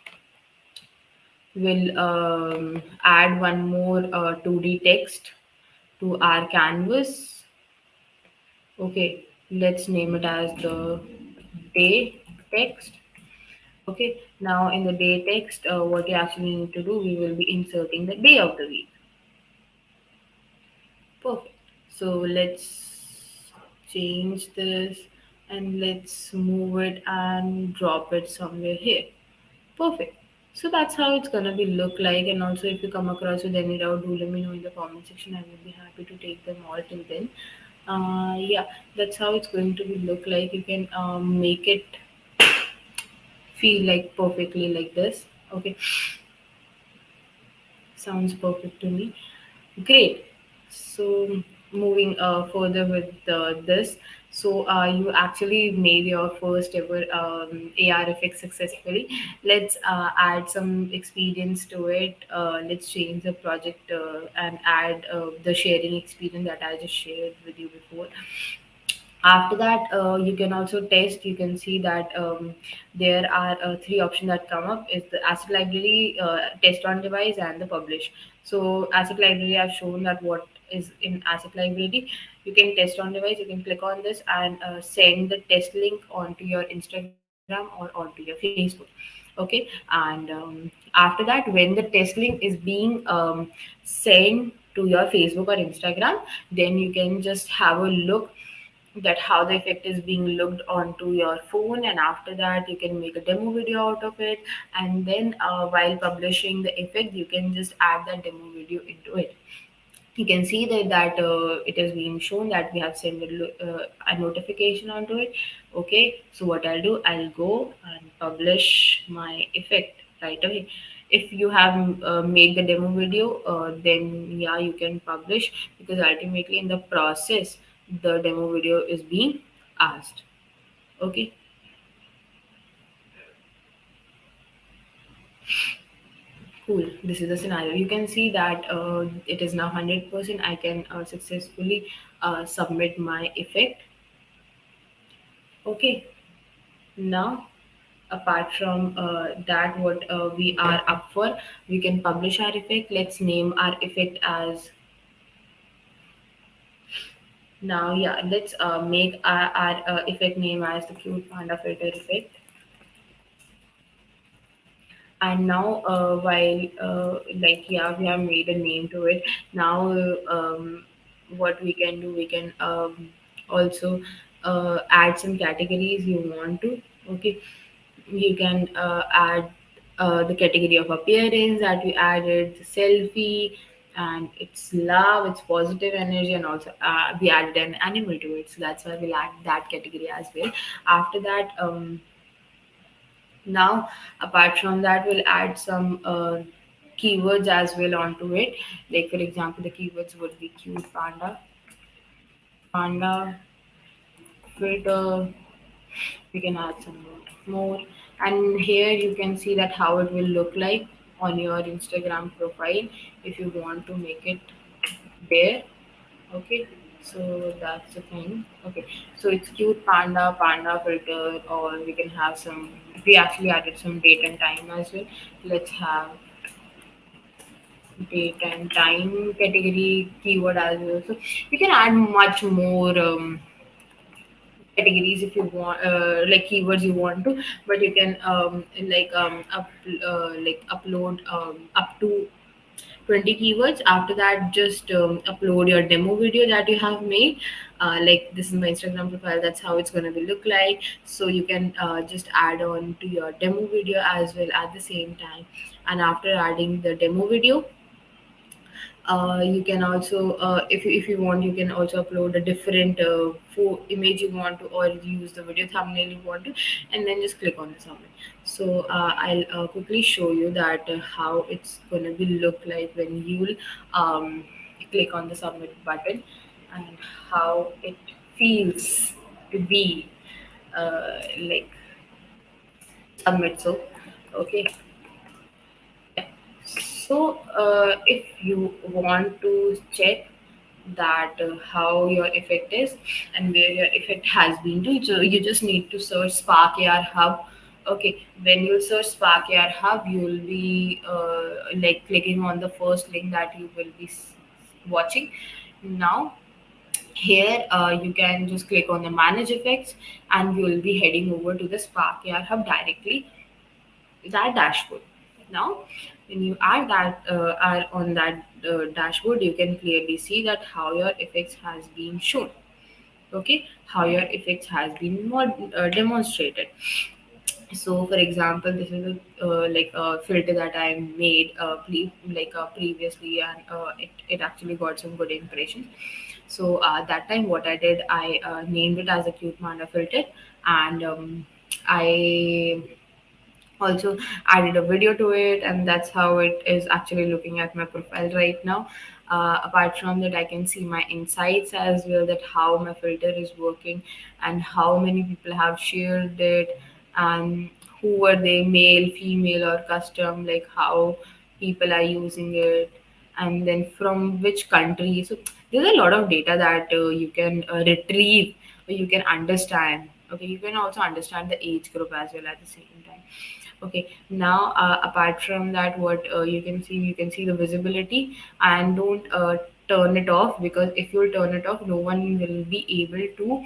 we'll add one more 2D text. to our canvas. Okay, let's name it as the day text. Okay, now in the day text, what you actually need to do, we will be inserting the day of the week. Perfect. So let's change this and let's move it and drop it somewhere here. Perfect. So that's how it's gonna be look like. And also, if you come across with any doubt, do let me know in the comment section. I will be happy to take them all till then. Yeah, that's how it's going to be look like. You can make it feel like perfectly like this. Okay, sounds perfect to me. Great. So moving further with this, so you actually made your first ever AR effect successfully. Let's add some experience to it. Let's change the project and add the sharing experience that I just shared with you before. After that, you can also test. You can see that there are three options that come up: is the asset library, test on device, and the publish. So asset library, I've shown that what is in asset library. You can test on device. You can click on this and send the test link onto your Instagram or onto your Facebook. Okay, and after that, when the test link is being sent to your Facebook or Instagram, then you can just have a look that how the effect is being looked onto your phone, and after that you can make a demo video out of it, and then while publishing the effect you can just add that demo video into it. You can see that it has been shown that we have sent a notification onto it. Okay, so what I'll do, I'll go and publish my effect right away. If you have made the demo video, then yeah, you can publish, because ultimately in the process the demo video is being asked. Okay, cool. This is the scenario. You can see that it is now 100%. I can successfully submit my effect. Okay, now apart from that, what we are up for, we can publish our effect. Let's name our effect as, now yeah, let's make our effect name as the cute panda filter effect. And now while like yeah, we have made a name to it. Now what we can do, we can also add some categories you want to. Okay, you can add the category of appearance that we added, the selfie, and it's love, it's positive energy, and also we added an animal to it, so that's why we'll add that category as well. After that, now apart from that, we'll add some keywords as well onto it. Like for example, the keywords would be cute panda filter. We can add some more, and here you can see that how it will look like on your Instagram profile if you want to make it there. Okay, so that's the thing. Okay, so it's cute panda filter, or we can have some, we actually added some date and time as well. Let's have date and time category keyword as well. So we can add much more categories if you want, like keywords you want to, but you can like upload up to 20 keywords. After that, just upload your demo video that you have made. Like this is my Instagram profile, that's how it's going to be look like. So you can just add on to your demo video as well at the same time. And after adding the demo video, you can also if you want, you can also upload a different image you want to, or use the video thumbnail you want to, and then just click on the submit. So I'll quickly show you that how it's going to be look like when you'll click on the submit button, and how it feels to be like submit. So okay. So, if you want to check that how your effect is and where your effect has been to, so you just need to search Spark AR Hub. Okay, when you search Spark AR Hub, you will be like clicking on the first link that you will be watching. Now here you can just click on the manage effects, and you will be heading over to the Spark AR Hub directly, that dashboard. Now when you add that are on that dashboard, you can clearly see that how your effects has been shown. Okay, how your effects has been demonstrated. So for example, this is like a filter that I made previously, and it actually got some good impressions. So that time what I did, I named it as a cute mana filter, and I also added a video to it, and that's how it is actually looking at my profile right now. Apart from that, I can see my insights as well, that how my filter is working and how many people have shared it, and who were they, male, female, or custom, like how people are using it, and then from which country. So there's a lot of data that you can retrieve, or you can understand. Okay, you can also understand the age group as well at the same time. Okay, now apart from that, what you can see the visibility, and don't turn it off, because if you turn it off, no one will be able to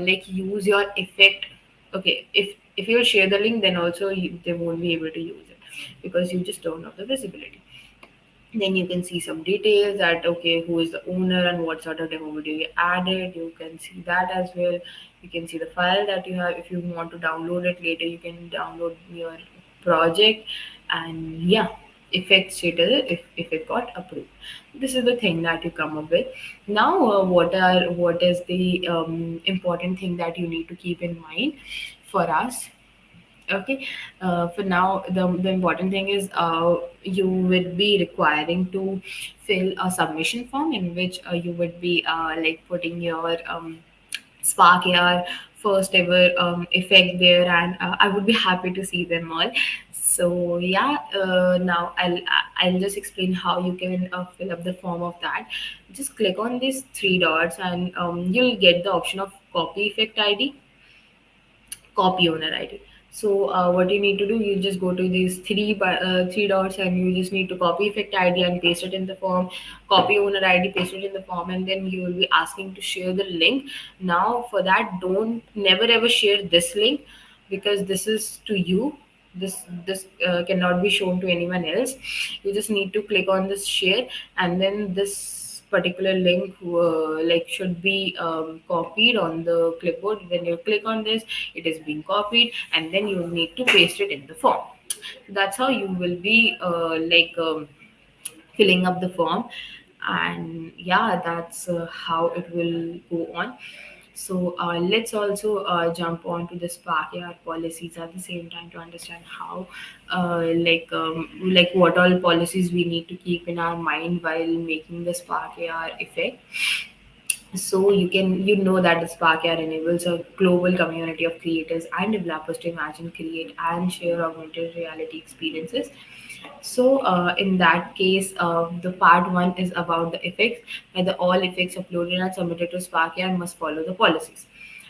like use your effect. Okay, if you share the link, then also they won't be able to use it, because you just turn off the visibility. Then you can see some details, that okay, who is the owner and what sort of demo video you added. You can see that as well. You can see the file that you have. If you want to download it later, you can download your project. And yeah, effect status, if it got approved. This is the thing that you come up with. Now what is the important thing that you need to keep in mind for us? Okay, for now, the important thing is you would be requiring to fill a submission form, in which you would be like putting your Spark AR first ever effect there, and I would be happy to see them all. So yeah, now I'll just explain how you can fill up the form of that. Just click on these three dots, and you'll get the option of copy effect ID, copy owner ID. So what you need to do, you just go to these three dots, and you just need to copy effect ID and paste it in the form. Copy owner ID, paste it in the form, and then you will be asking to share the link. Now for that, don't never ever share this link, because this is to you. This cannot be shown to anyone else. You just need to click on this share, and then this particular link like should be copied on the clipboard. When you click on this, it is being copied, and then you need to paste it in the form. That's how you will be filling up the form. And yeah, that's how it will go on. So let's also jump on to the Spark AR policies at the same time, to understand how like what all policies we need to keep in our mind while making the Spark AR effect. So you know that the Spark AR enables a global community of creators and developers to imagine, create, and share augmented reality experiences. So in that case, the part one is about the effects, and the all effects uploaded and submitted to Spark AR must follow the policies.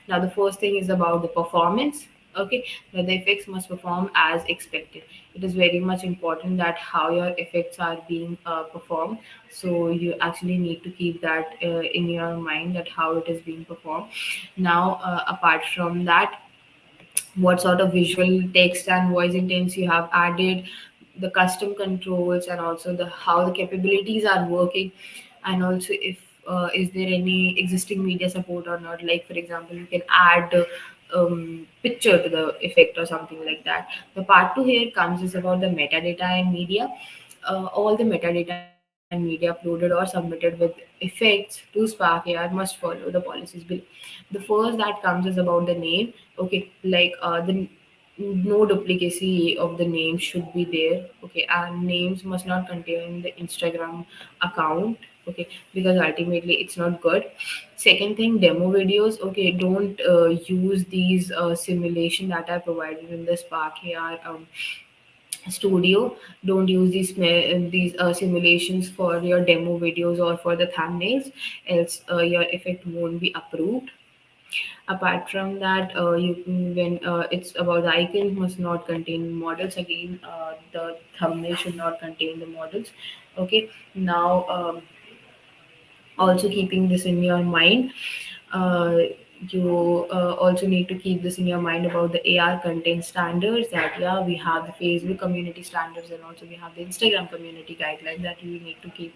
Now, the first thing is about the performance. Okay, that the effects must perform as expected. It is very much important that how your effects are being performed. So you actually need to keep that in your mind, that how it is being performed. Now, apart from that, what sort of visual text and voice intents you have added, the custom controls, and also the how the capabilities are working, and also if is there any existing media support or not. Like for example, you can add picture to the effect or something like that. The part two here comes is about the metadata and media. All the metadata and media uploaded or submitted with effects to Spark AR must follow the policies below. The first that comes is about the name. Okay, like the no duplicacy of the name should be there. Okay, and names must not contain the Instagram account. Okay, because ultimately it's not good. Second thing, demo videos. Okay, don't use these simulation that are provided in the Spark AR studio. Don't use these simulations for your demo videos or for the thumbnails, else your effect won't be approved. Apart from that, you can, when it's about the icons must not contain models. Again, the thumbnail should not contain the models. Okay, now Also keeping this in your mind, uh, you also need to keep this in your mind about the AR content standards, that yeah, we have the Facebook community standards, and also we have the Instagram community guidelines that you need to keep,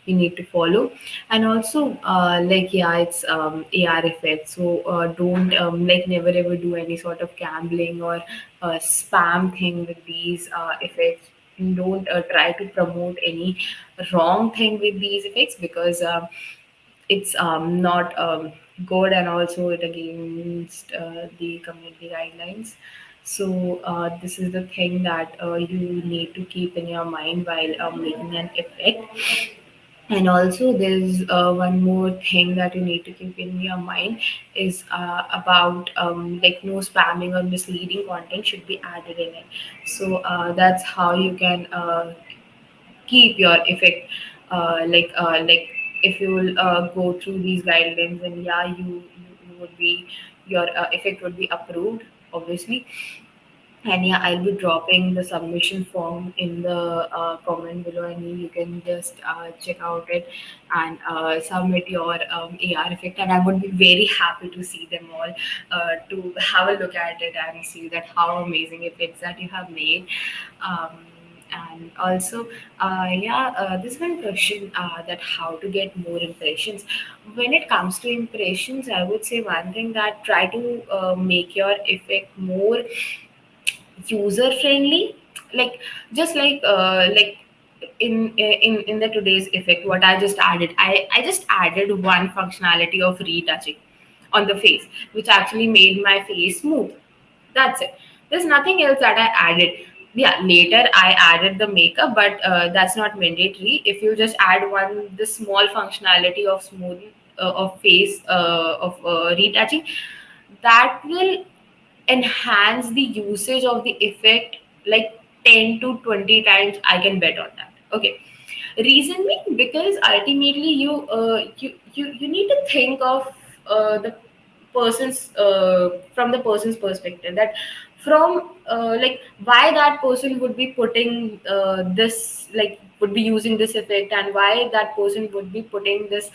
you need to follow. And also like yeah, it's AR effects, so don't like never ever do any sort of gambling or spam thing with these effects. Don't try to promote any wrong thing with these effects, because it's not good, and also it against the community guidelines. So this is the thing that you need to keep in your mind while making an effect. And also there's one more thing that you need to keep in your mind is about like no spamming or misleading content should be added in it. So that's how you can keep your effect like if you will go through these guidelines, and yeah, you would be, your effect would be approved, obviously. And yeah, I'll be dropping the submission form in the comment below, and you can just check out it and submit your AR effect. And I would be very happy to see them all, to have a look at it and see that how amazing effects that you have made. Um, and also, yeah, this one question, that how to get more impressions. When it comes to impressions, I would say one thing, that try to make your effect more user friendly, like just like in the today's effect, what I just added, I just added one functionality of retouching on the face, which actually made my face smooth. That's it. There's nothing else that I added. Yeah, later I added the makeup, but that's not mandatory. If you just add one this small functionality of smooth of face of retouching, that will enhance the usage of the effect like 10 to 20 times, I can bet on that. Okay, reason being, because ultimately you need to think of the person's from the person's perspective, that from like why that person would be putting this, like would be using this effect, and why that person would be putting this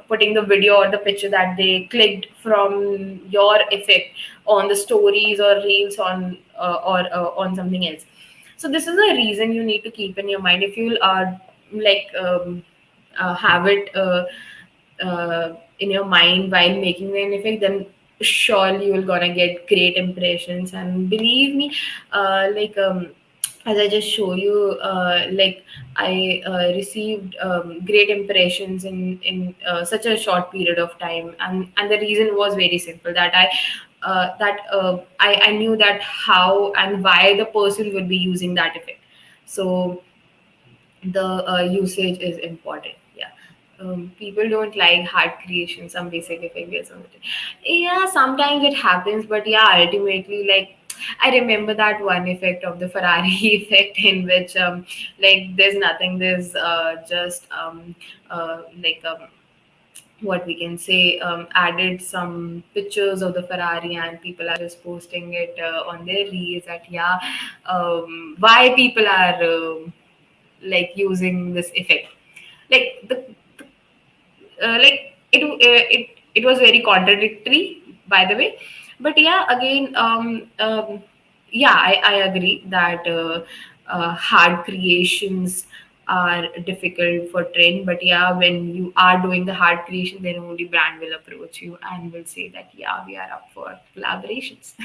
putting the video or the picture that they clicked from your effect on the stories or reels on or on something else. So this is a reason you need to keep in your mind. If you like have it in your mind while making an effect, then surely you will gonna get great impressions. And believe me, like as I just show you, like I received great impressions in such a short period of time, and the reason was very simple, that I knew that how and why the person would be using that effect. So the usage is important. Yeah. People don't like hard creation, some basic effect or something. Yeah, sometimes it happens, but yeah, ultimately, like I remember that one effect of the Ferrari effect, in which like there's nothing, there's just like what we can say, added some pictures of the Ferrari, and people are just posting it on their reels, that yeah, why people are like using this effect, like like it was very contradictory, by the way. But yeah, again, yeah, I agree that hard creations are difficult for trend, but yeah, when you are doing the hard creation, then only brand will approach you and will say that yeah, we are up for collaborations.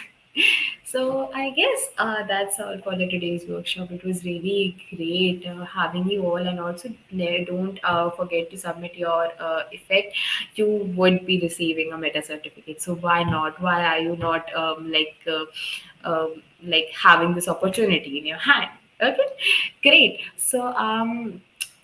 So I guess that's all for the today's workshop. It was really great having you all, and also don't forget to submit your effect. You would be receiving a meta certificate. So why not? Why are you not like having this opportunity in your hand? Okay, great. So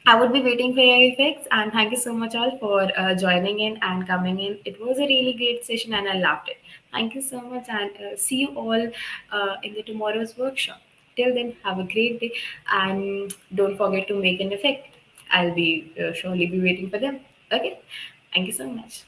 I would be waiting for your effects, and thank you so much all for joining in and coming in. It was a really great session, and I loved it. Thank you so much, and see you all in the tomorrow's workshop. Till then, have a great day, and don't forget to make an effect. I'll be surely be waiting for them. Okay, thank you so much.